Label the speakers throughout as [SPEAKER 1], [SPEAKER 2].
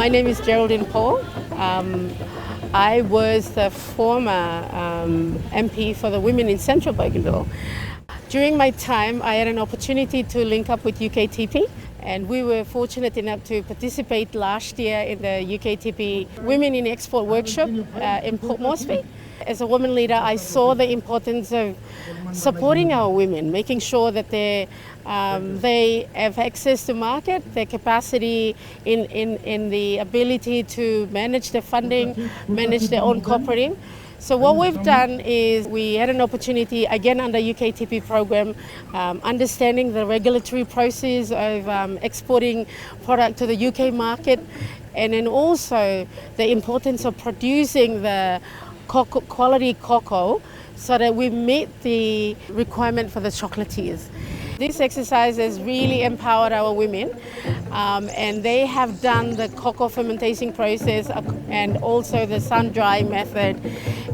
[SPEAKER 1] My name is Geraldine Paul. I was the former MP for the Women in Central Bougainville. During my time, I had an opportunity to link up with UKTP, and we were fortunate enough to participate last year in the UKTP Women in Export workshop in Port Moresby. As a woman leader, I saw the importance of supporting our women, making sure that they have access to market, their capacity in the ability to manage their funding, manage their own cooperative. So what we've done is we had an opportunity, again under UKTP program, understanding the regulatory process of exporting product to the UK market, and then also the importance of producing the quality cocoa so that we meet the requirement for the chocolatiers. This exercise has really empowered our women, and they have done the cocoa fermentation process and also the sun-dry method,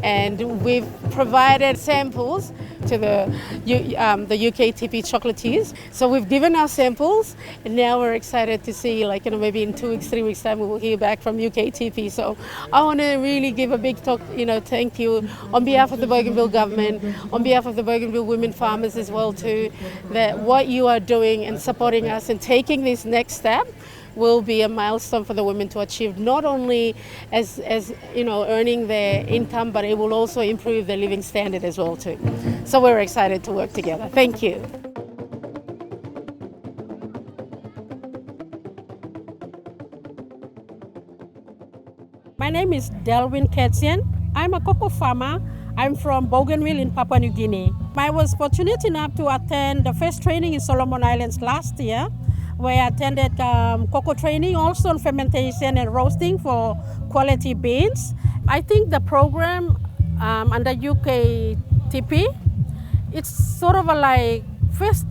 [SPEAKER 1] and we've provided samples to the UKTP chocolatiers. So we've given our samples, and now we're excited to see, maybe in 2 weeks, 3 weeks time, we will hear back from UKTP. So I want to really give a big thank you on behalf of the Bougainville government, on behalf of the Bougainville women farmers as well too, that what you are doing and supporting us and taking this next step will be a milestone for the women to achieve, not only as earning their income, but it will also improve their living standard as well too. So we're excited to work together. Thank you.
[SPEAKER 2] My name is Delwyn Ketsian. I'm a cocoa farmer. I'm from Bougainville in Papua New Guinea. I was fortunate enough to attend the first training in Solomon Islands last year, where I attended cocoa training, also on fermentation and roasting for quality beans. I think the program under UKTP, it's sort of first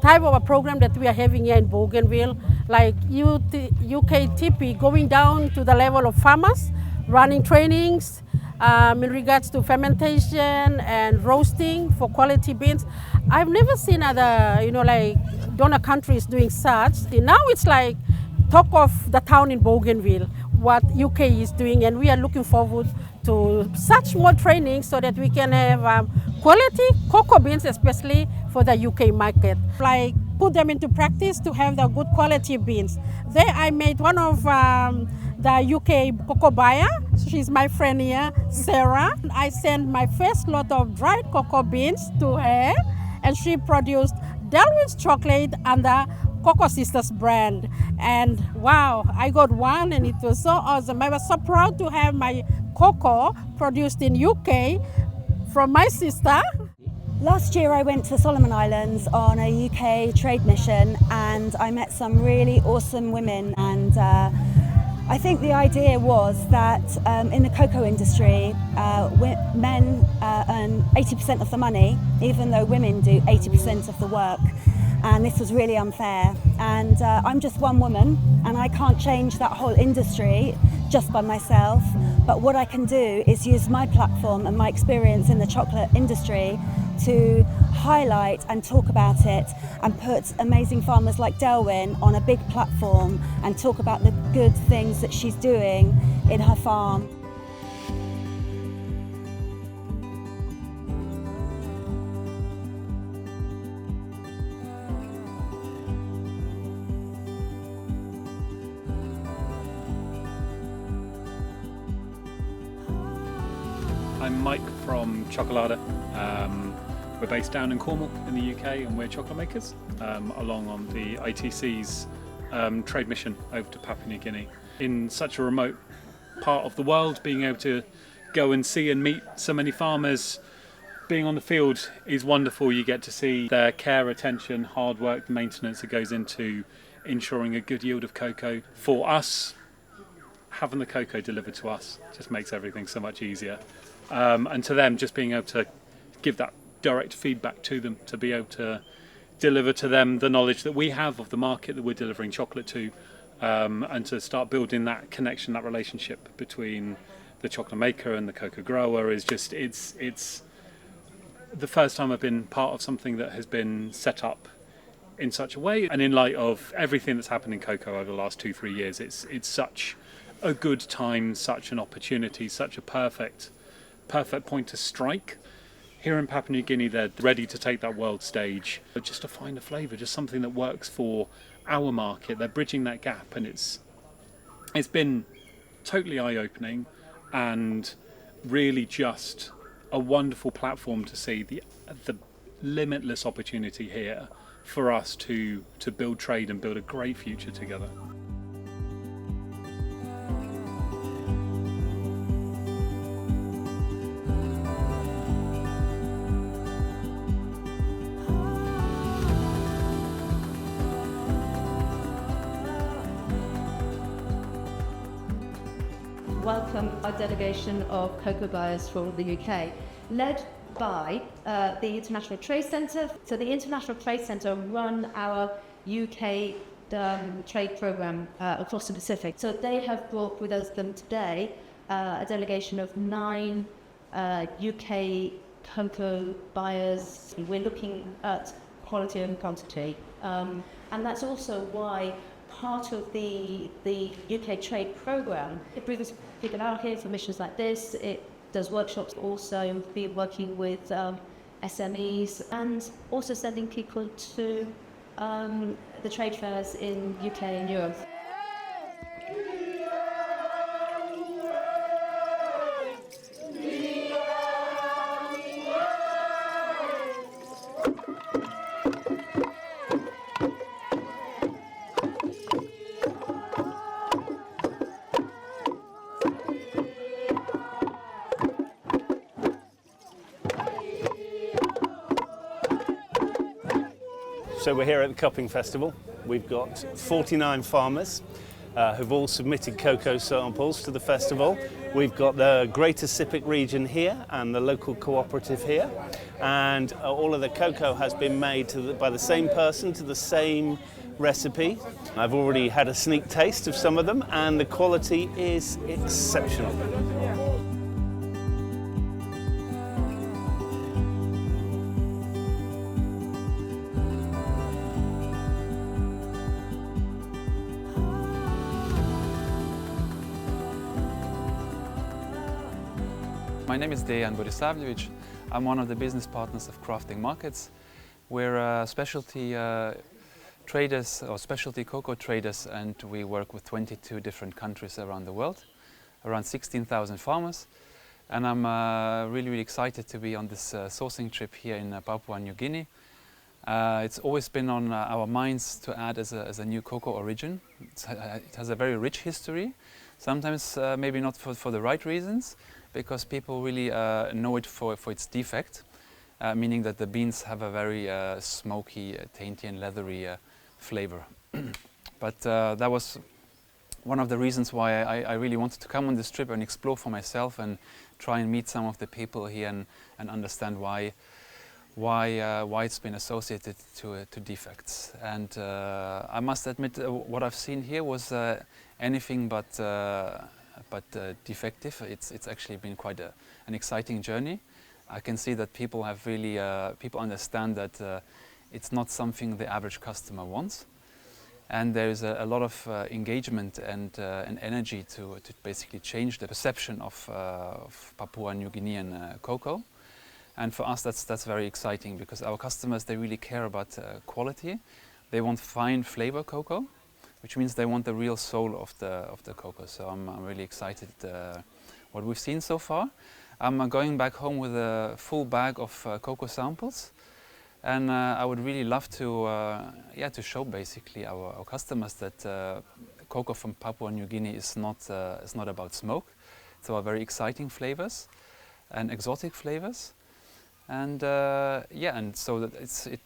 [SPEAKER 2] type of a program that we are having here in Bougainville, like UKTP going down to the level of farmers, running trainings in regards to fermentation and roasting for quality beans. I've never seen other, donor countries doing such. Now it's like talk of the town in Bougainville, what UK is doing, and we are looking forward to such more training so that we can have quality cocoa beans, especially for the UK market. Put them into practice to have the good quality beans. There I met one of the UK cocoa buyer. She's my friend here, Sarah. I sent my first lot of dried cocoa beans to her, and she produced Delwyn's chocolate under Cocoa Sisters brand. And wow, I got one and it was so awesome. I was so proud to have my cocoa produced in UK from my sister.
[SPEAKER 3] Last year I went to Solomon Islands on a UK trade mission, and I met some really awesome women, and I think the idea was that in the cocoa industry, men earn 80% of the money, even though women do 80% of the work. And this was really unfair. And I'm just one woman, and I can't change that whole industry just by myself. But what I can do is use my platform and my experience in the chocolate industry to highlight and talk about it, and put amazing farmers like Delwyn on a big platform and talk about the good things that she's doing in her farm.
[SPEAKER 4] I'm Mike from Chocolada. We're based down in Cornwall in the UK, and we're chocolate makers, along on the ITC's trade mission over to Papua New Guinea. In such a remote part of the world, being able to go and see and meet so many farmers, being on the field is wonderful. You get to see their care, attention, hard work, the maintenance that goes into ensuring a good yield of cocoa. For us, having the cocoa delivered to us just makes everything so much easier. And to them, just being able to give that direct feedback to them, to be able to deliver to them the knowledge that we have of the market that we're delivering chocolate to, and to start building that connection, that relationship between the chocolate maker and the cocoa grower is just, it's the first time I've been part of something that has been set up in such a way. And in light of everything that's happened in cocoa over the last 2-3 years, it's such a good time, such an opportunity, such a perfect point to strike. Here in Papua New Guinea, they're ready to take that world stage, but just to find a flavour, just something that works for our market. They're bridging that gap, and it's been totally eye-opening and really just a wonderful platform to see the limitless opportunity here for us to build trade and build a great future together.
[SPEAKER 5] Welcome our delegation of cocoa buyers from the UK, led by the International Trade Centre. So the International Trade Centre run our UK trade programme across the Pacific. So they have brought with them today a delegation of 9 UK cocoa buyers. We're looking at quality and quantity, and that's also why part of the UK trade programme, it brings people out here for missions like this. It does workshops, also be working with SMEs, and also sending people to the trade fairs in UK and Europe.
[SPEAKER 6] So we're here at the Cupping Festival. We've got 49 farmers who've all submitted cocoa samples to the festival. We've got the Greater Sipic region here and the local cooperative here. And all of the cocoa has been made by the same person to the same recipe. I've already had a sneak taste of some of them, and the quality is exceptional.
[SPEAKER 7] My name is Dejan Borisavljevic. I'm one of the business partners of Crafting Markets. We're specialty traders or specialty cocoa traders, and we work with 22 different countries around the world, around 16,000 farmers. And I'm really excited to be on this sourcing trip here in Papua New Guinea. It's always been on our minds to add as a new cocoa origin. It has a very rich history, sometimes maybe not for the right reasons, because people really know it for its defect, meaning that the beans have a very smoky, tainty and leathery flavor. But that was one of the reasons why I really wanted to come on this trip and explore for myself and try and meet some of the people here and understand why it's been associated to defects. And I must admit, what I've seen here was anything but defective. It's actually been quite an exciting journey. I can see that people have really people understand that it's not something the average customer wants, and there is a lot of engagement and energy to basically change the perception of Papua New Guinean cocoa. And for us, that's very exciting, because our customers, they really care about quality. They want fine flavor cocoa, which means they want the real soul of the cocoa. So I'm really excited what we've seen so far. I'm going back home with a full bag of cocoa samples, and I would really love to show basically our customers that cocoa from Papua New Guinea is not about smoke. It's about very exciting flavors and exotic flavors. And and so that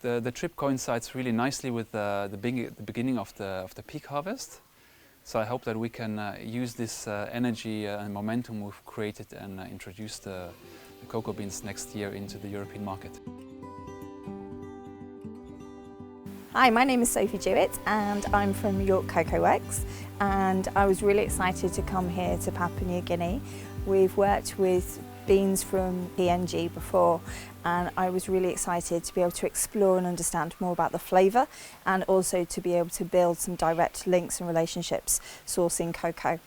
[SPEAKER 7] the trip coincides really nicely with the beginning of the peak harvest. So I hope that we can use this energy and momentum we've created and introduce the cocoa beans next year into the European market.
[SPEAKER 8] Hi, my name is Sophie Jewett and I'm from York Cocoa Works, and I was really excited to come here to Papua New Guinea. We've worked with beans from PNG before, and I was really excited to be able to explore and understand more about the flavour, and also to be able to build some direct links and relationships sourcing cocoa.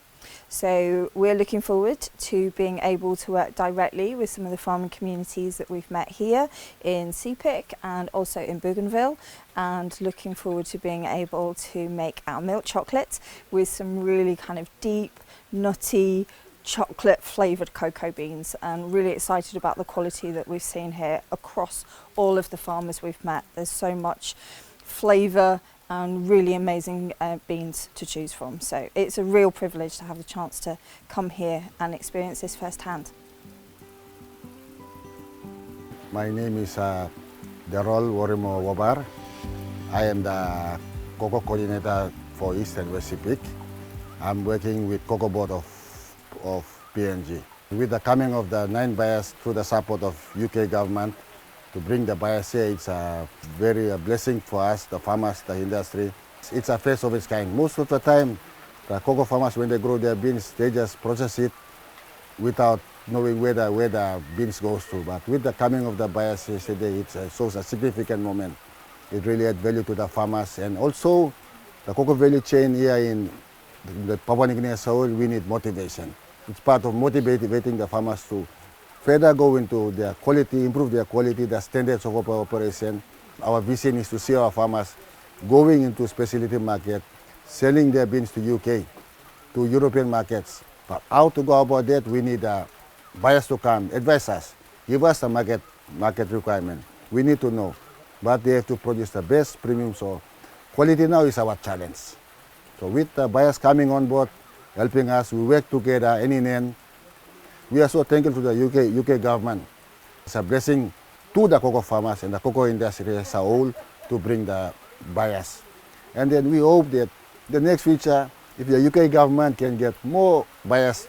[SPEAKER 8] So we're looking forward to being able to work directly with some of the farming communities that we've met here in Sepik and also in Bougainville, and looking forward to being able to make our milk chocolate with some really kind of deep, nutty, chocolate flavoured cocoa beans, and really excited about the quality that we've seen here across all of the farmers we've met. There's so much flavour and really amazing beans to choose from. So it's a real privilege to have the chance to come here and experience this firsthand.
[SPEAKER 9] My name is Darol Warimo Wabar. I am the cocoa coordinator for East and West Sepik. I'm working with Cocoa Board of PNG. With the coming of the 9 buyers through the support of UK government, to bring the buyers here, it's a very blessing for us, the farmers, the industry. It's a first of its kind. Most of the time, the cocoa farmers, when they grow their beans, they just process it without knowing where the beans goes to. But with the coming of the buyers yesterday, it shows a significant moment. It really adds value to the farmers, and also the cocoa value chain here in the Papua New Guinea soil, we need motivation. It's part of motivating the farmers to further go into their quality, improve their quality, the standards of operation. Our vision is to see our farmers going into specialty market, selling their beans to UK, to European markets. But how to go about that, we need buyers to come, advise us, give us the market requirement. We need to know, but they have to produce the best premium. So quality now is our challenge. So with the buyers coming on board, helping us, we work together, hand in hand. We are so thankful to the UK government. It's a blessing to the cocoa farmers and the cocoa industry as a whole to bring the buyers. And then we hope that the next future, if the UK government can get more buyers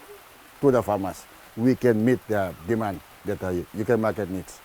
[SPEAKER 9] to the farmers, we can meet the demand that the UK market needs.